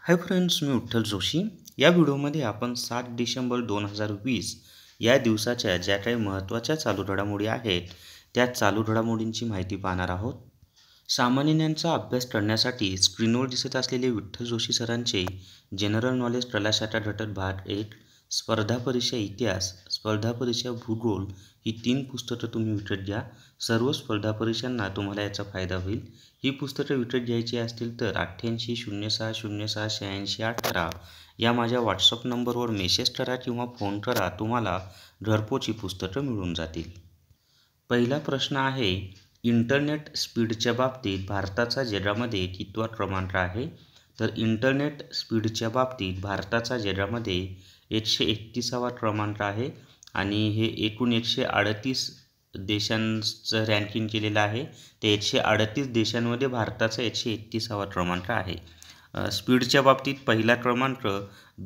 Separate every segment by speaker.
Speaker 1: Hi friends, मी विठ्ठल जोशी. या व्हिडिओमध्ये आपण 7 डिसेंबर 2020 या दिवसाच्या ज्या काही महत्त्वाच्या चालू घडामोडी आहेत, त्या चालू घडामोडींची माहिती पाहणार आहोत. सामान्य ज्ञानाचा अभ्यास करण्यासाठी स्क्रीनवर दिसत असलेले विठ्ठल जोशी सरांचे जनरल नॉलेज प्रलाशाटा घटक भाग 1, स्पर्धा परीक्षा इतिहास, स्पर्धा परीक्षा भूगोल ही 3 पुस्तकं तुम्ही विकत घ्या. सर्व स्पर्धा परीक्षांना तुम्हाला याचा फायदा होईल. ही पुस्तकं विकत घ्यायची असतील तर 8806068618 या माझ्या व्हॉट्सअप नंबरवर मेसेज करा किंवा फोन करा. तुम्हाला घरपोच ही पुस्तकं मिळून जातील. पहिला प्रश्न आहे, इंटरनेट स्पीडच्या बाबतीत भारताचा जगामध्ये कितवा क्रमांक आहे? तर इंटरनेट स्पीडच्या बाबतीत भारताचा जगामध्ये 131वा क्रमांक आहे आणि हे एकूण 138 देशांचं रँकिंग केलेलं आहे. ते 138 देशांमध्ये भारताचा 131वा क्रमांक आहे. स्पीडच्या बाबतीत पहिला क्रमांक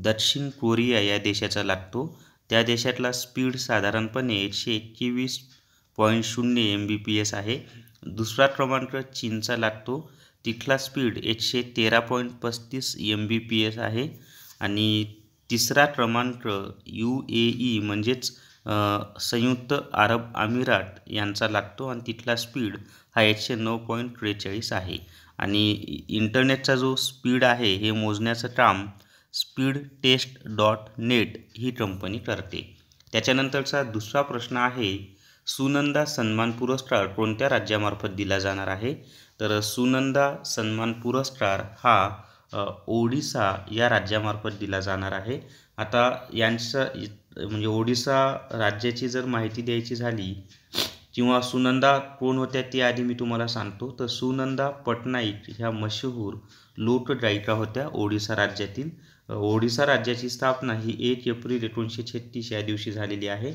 Speaker 1: दक्षिण कोरिया या देशाचा लागतो. त्या देशातला स्पीड साधारणपणे 121.0 Mbps आहे. दुसरा क्रमांक चीनचा लागतो. तिथला स्पीड 113.35 Mbps आहे आणि तिसरा क्रमांक UAE म्हणजेच संयुक्त अरब अमिरात यांचा लागतो आणि तिथला स्पीड हा 109.43 आहे. आणि इंटरनेटचा जो स्पीड आहे हे मोजण्याचं काम speedtest.net ही कंपनी करते. त्याच्यानंतरचा दुसरा प्रश्न आहे, सुनंदा सन्मान पुरस्कार कोणत्या राज्यामार्फत दिला जाणार आहे? तर सुनंदा सन्मान पुरस्कार हा ओडिसा या राज्यामार्फत दिला जाणार आहे. आता यांचं म्हणजे ओडिसा राज्याची जर माहिती द्यायची झाली किंवा सुनंदा कोण होत्या ते आधी मी तुम्हाला सांगतो. तर सुनंदा पटनाईक ह्या मशहूर लोकगायिका होत्या ओडिसा राज्यातील. ओडिसा राज्याची स्थापना ही 1 एप्रिल 1936 या दिवशी झालेली आहे.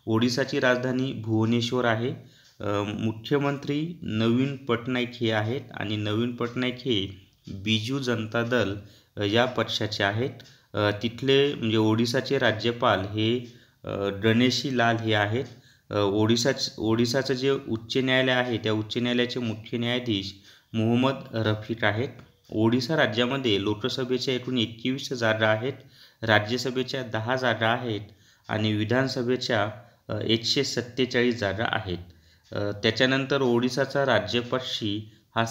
Speaker 1: ओडिसाची राजधानी भुवनेश्वर आहे. मुख्यमंत्री नवीन पटनाईक हे आहेत आणि नवीन पटनाईक हे बिजू जनता दल या पक्षाचे आहेत. तिथले म्हणजे ओडिसाचे राज्यपाल हे गणेशी लाल हे आहेत. ओडिसाचं जे उच्च न्यायालय आहे त्या उच्च न्यायालयाचे मुख्य न्यायाधीश मोहम्मद रफिक आहेत. ओडिसा राज्यामध्ये लोकसभेच्या एकूण 21 जागा आहेत, राज्यसभेच्या 10 जागा आहेत आणि विधानसभेच्या 147 जागा आहेत. त्याच्यानंतर ओडिसाचा राज्यपक्षी हा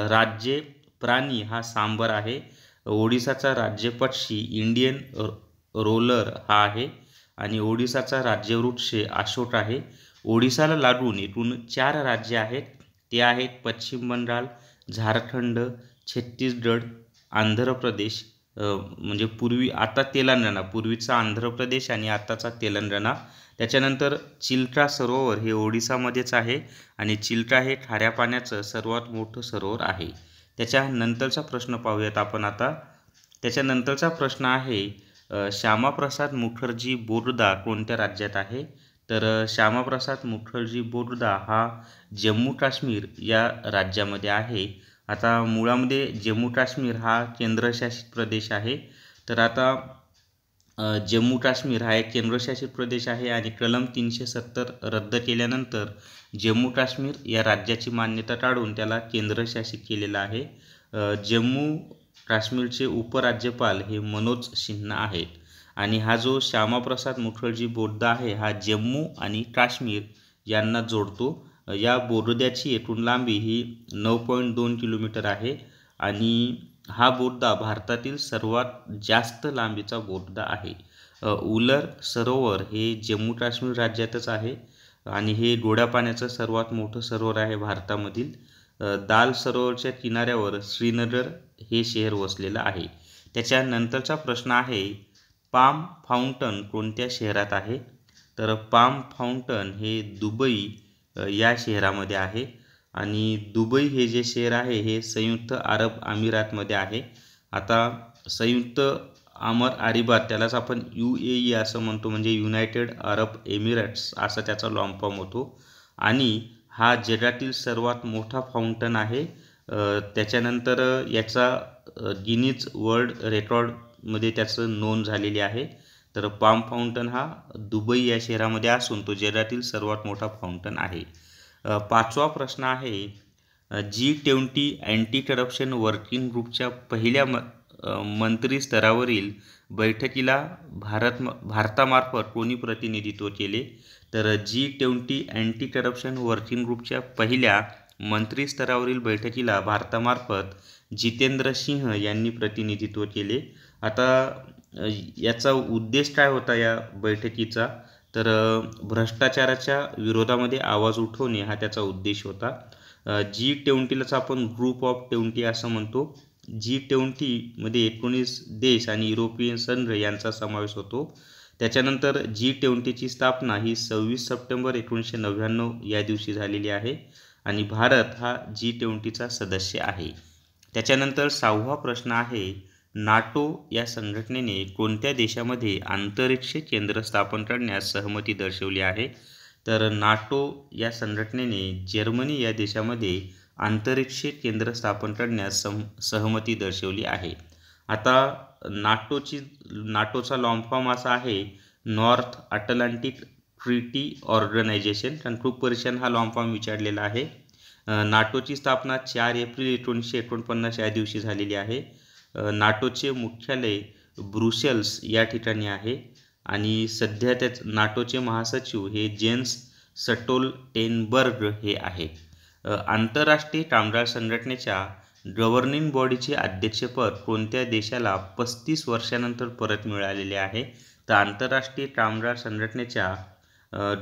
Speaker 1: राज्य प्राणी हा सांबर आहे. ओडिसाचा राज्यपक्षी इंडियन रोलर हा आहे आणि ओडिसाचा राज्यवृक्ष अशोक आहे. ओडिसाला लागून एकूण 4 राज्य आहेत. ते आहेत पश्चिम बंगाल, झारखंड, छत्तीसगड, आंध्र प्रदेश म्हणजे आता तेलंगणा, पूर्वीचा आंध्र प्रदेश आणि आताचा तेलंगणा. त्याच्यानंतर चिल्का सरोवर हे ओडिसामध्येच आहे आणि चिल्का हे खाऱ्या पाण्याचं सर्वात मोठं सरोवर आहे. त्याच्यानंतरचा प्रश्न पाहूयात आपण आता. त्याच्यानंतरचा प्रश्न आहे, श्यामाप्रसाद मुखर्जी बोगदा कोणत्या राज्यात आहे? तर श्यामाप्रसाद मुखर्जी बोगदा हा जम्मू काश्मीर या राज्यामध्ये आहे. आता मुळामध्ये जम्मू काश्मीर हा केंद्रशासित प्रदेश आहे. तर आता जम्मू काश्मीर हा एक केंद्रशासित प्रदेश आहे आणि कलम 370 रद्द केल्यानंतर जम्मू काश्मीर या राज्याची मान्यता काढून त्याला केंद्रशासित केलेलं आहे. जम्मू काश्मीरचे उपराज्यपाल हे मनोज सिन्हा आहेत आणि हा जो श्यामाप्रसाद मुखर्जी बोगदा आहे हा जम्मू आणि काश्मीर यांना जोडतो. या बोगद्याची एकूण लांबी ही 9.2 किलोमीटर आहे आणि हा बोगदा भारतातील सर्वात जास्त लांबीचा बोगदा आहे. उलर सरोवर हे जम्मू काश्मीर राज्यातच आहे आणि हे गोड्या पाण्याचं सर्वात मोठं सरोवर आहे भारतामधील. दाल सरोवरच्या किनाऱ्यावर श्रीनगर हे शहर वसलेलं आहे. त्याच्यानंतरचा प्रश्न आहे, पाम फाउंटन कोणत्या शहरात आहे? तर पाम फाउंटन हे दुबई या शहरामध्ये आहे आणि दुबई हे जे शहर आहे हे संयुक्त अरब अमिरातमध्ये आहे. आता संयुक्त अरब त्यालाच आपण UAE असं म्हणतो, म्हणजे युनायटेड अरब एमिरेट्स असा त्याचा लॉंग फॉर्म होतो आणि हा जगातील सर्वात मोठा फाउंटन आहे. त्याच्यानंतर याचा गिनीज वर्ल्ड रेकॉर्डमध्ये त्याचं नोंद झालेली आहे. तर पाम फाउंटन हा दुबई या शहरामध्ये असून तो जगातील सर्वात मोठा फाउंटन आहे. 5वा प्रश्न आहे, G20 अँटी करप्शन वर्किंग ग्रुपच्या पहिल्या मंत्री स्तरावरील बैठकीला भारतामार्फत कोणी प्रतिनिधित्व केले? तर G20 अँटी करप्शन वर्किंग ग्रुपच्या पहिल्या मंत्री स्तरावरील बैठकीला भारतामार्फत जितेंद्र सिंह यांनी प्रतिनिधित्व केले. आता याचा उद्देश काय होता या बैठकीचा? तर भ्रष्टाचाराच्या विरोधामध्ये आवाज उठवणे हा त्याचा उद्देश होता. G20लाच आपण ग्रुप ऑफ 20 असं म्हणतो. G20मध्ये 19 देश आणि युरोपियन संघ यांचा समावेश होतो. त्याच्यानंतर G20ची स्थापना ही 26 सप्टेंबर 1999 या दिवशी झालेली आहे आणि भारत हा G20चा सदस्य आहे. त्याच्यानंतर 6वा प्रश्न आहे, नाटो या संघटनेने कोणत्या देशामध्ये अंतरिक्ष केंद्र स्थापन करण्यास सहमती दर्शवली आहे? तर नाटो या संघटनेने जर्मनी या देशामध्ये अंतरिक्ष केंद्र स्थापन करण्यास सहमती दर्शवली आहे. आता नाटोचा लॉंग फॉर्म असा आहे, नॉर्थ अटलांटिक ट्रीटी ऑर्गनायझेशन. खूप परीक्षांत हा लॉंग फॉर्म विचारलेला आहे. नाटोची स्थापना 4 एप्रिल 1949 या दिवशी झालेली आहे. नाटोचे मुख्यालय ब्रुसेल्स या ठिकाणी आहे आणि सध्या नाटोचे महासचिव हे जेन्स स्टोल्टेनबर्ग हे आहेत. आंतरराष्ट्रीय कामगार संघटनेच्या गव्हर्निंग बॉडीचे अध्यक्षपद कोणत्या देशाला 35 वर्षानंतर परत मिळालेले आहे? तर आंतरराष्ट्रीय कामगार संघटनेच्या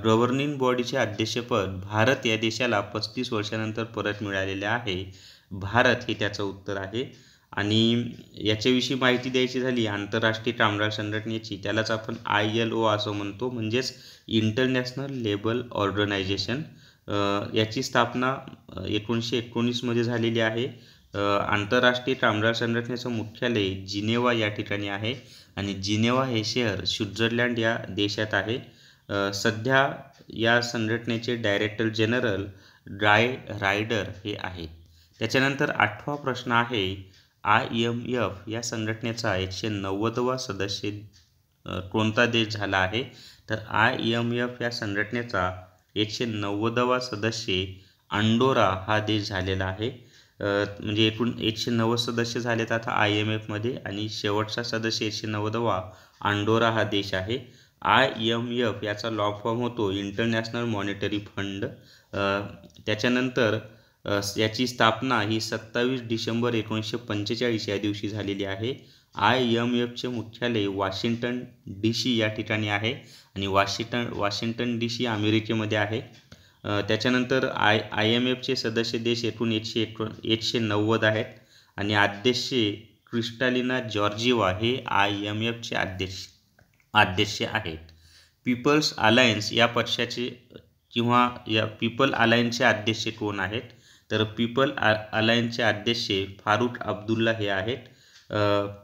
Speaker 1: गव्हर्निंग बॉडीचे अध्यक्षपद भारत या देशाला 35 वर्षानंतर परत मिळालेले आहे. भारत हे त्याचं उत्तर आहे. आणि याच्याविषयी माहिती द्यायची झाली आंतरराष्ट्रीय कामगार संघटनेची, त्यालाच आपण ILO असं म्हणतो, म्हणजेच इंटरनॅशनल लेबर ऑर्गनायझेशन. याची स्थापना 1919 मध्ये झालेली आहे. आंतरराष्ट्रीय कामगार संघटनेचं मुख्यालय जिनेवा या ठिकाणी आहे आणि जिनेवा हे शहर स्वित्झर्लंड या देशात आहे. सध्या या संघटनेचे डायरेक्टर जनरल गाय रायडर हे आहेत. त्याच्यानंतर 8वा प्रश्न आहे, IMF या संघटनेचा 190वा सदस्य कोणता देश झाला आहे? तर IMF या संघटनेचा 190वा सदस्य अंडोरा हा देश झालेला आहे. म्हणजे एकूण 190 सदस्य झालेत आता IMFमध्ये आणि शेवटचा सदस्य 190वा अंडोरा हा देश आहे. IMF याचा लॉंग फॉर्म होतो इंटरनॅशनल मॉनिटरी फंड. त्याच्यानंतर याची स्थापना ही 27 डिसेंबर 1945 या दिवशी झालेली आहे. IMFचे मुख्यालय वॉशिंग्टन DC या ठिकाणी आहे आणि वॉशिंग्टन DC अमेरिकेमध्ये आहे. त्याच्यानंतर IMFचे सदस्य देश एकूण 190 आहेत आणि अध्यक्ष क्रिस्टालिना जॉर्जिवा हे IMFचे अध्यक्ष आहेत. पीपल्स अलायन्स या पक्षाचे किंवा या पीपल अलायन्सचे अध्यक्ष कोण आहेत? तर पीपल अलायन्सचे अध्यक्ष फारुख अब्दुल्ला हे आहेत.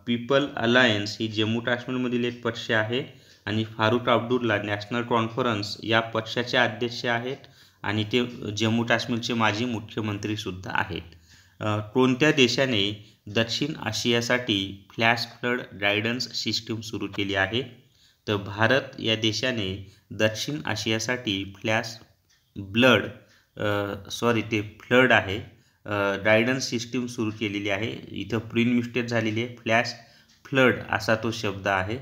Speaker 1: पीपल अलायन्स ही जम्मू काश्मीरमधील एक पक्ष आहे आणि फारुख अब्दुल्ला नॅशनल कॉन्फरन्स या पक्षाचे अध्यक्ष आहेत आणि ते जम्मू काश्मीरचे माजी मुख्यमंत्रीसुद्धा आहेत. कोणत्या देशाने दक्षिण आशियासाठी फ्लॅश फ्लड गायडन्स सिस्टीम सुरू केली आहे? तर भारत या देशाने दक्षिण आशियासाठी फ्लड आहे गायडन्स सिस्टीम सुरू केलेली आहे. इथं प्रिंट मिस्टेक झालेली आहे, फ्लॅश फ्लड असा तो शब्द आहे.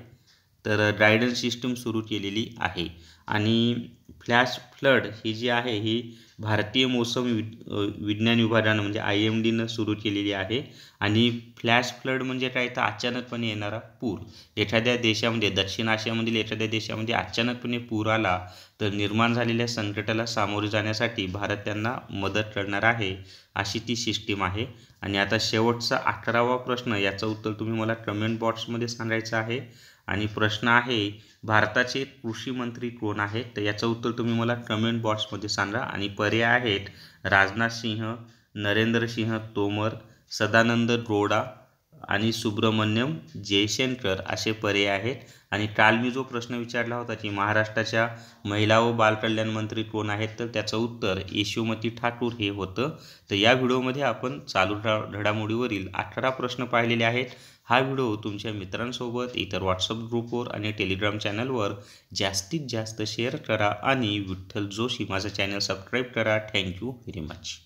Speaker 1: तर गायडन्स सिस्टीम सुरू केलेली आहे आणि फ्लॅश फ्लड ही जी आहे ही भारतीय मौसम विज्ञान विभागानं म्हणजे IMDनं सुरू केलेली आहे. आणि फ्लॅश फ्लड म्हणजे काय, तर अचानकपणे येणारा पूर. एखाद्या देशामध्ये दक्षिण आशियामधील एखाद्या देशामध्ये अचानकपणे पूर आला तर निर्माण झालेल्या संकटाला सामोरे जाण्यासाठी भारत त्यांना मदत करणार आहे, अशी ती सिस्टीम आहे. आणि आता शेवटचा 11वा प्रश्न, याचं उत्तर तुम्ही मला कमेंट बॉक्समध्ये सांगायचं आहे. आणि प्रश्न आहे, भारताचे कृषी मंत्री कोण आहेत? तर याचं उत्तर तुम्ही मला कमेंट बॉक्समध्ये सांगा. आणि पर्याय आहेत राजनाथ सिंह, नरेंद्र सिंह तोमर, सदानंद गौडा आणि सुब्रमण्यम जयशंकर असे पर्याय आहेत. आणि काल मी जो प्रश्न विचारला होता की महाराष्ट्राच्या महिला व बालकल्याण मंत्री कोण आहेत, तर त्याचं उत्तर यशोमती ठाकूर हे होतं. तर या व्हिडिओमध्ये आपण चालू घडामोडीवरील 18 प्रश्न पाहिलेले आहेत. हा व्हिडिओ तुमच्या मित्रांसोबत इतर व्हॉट्सअप ग्रुपवर आणि टेलिग्राम चॅनलवर जास्तीत जास्त शेअर करा आणि विठ्ठल जोशी माझा चॅनल सबस्क्राईब करा. Thank you very much.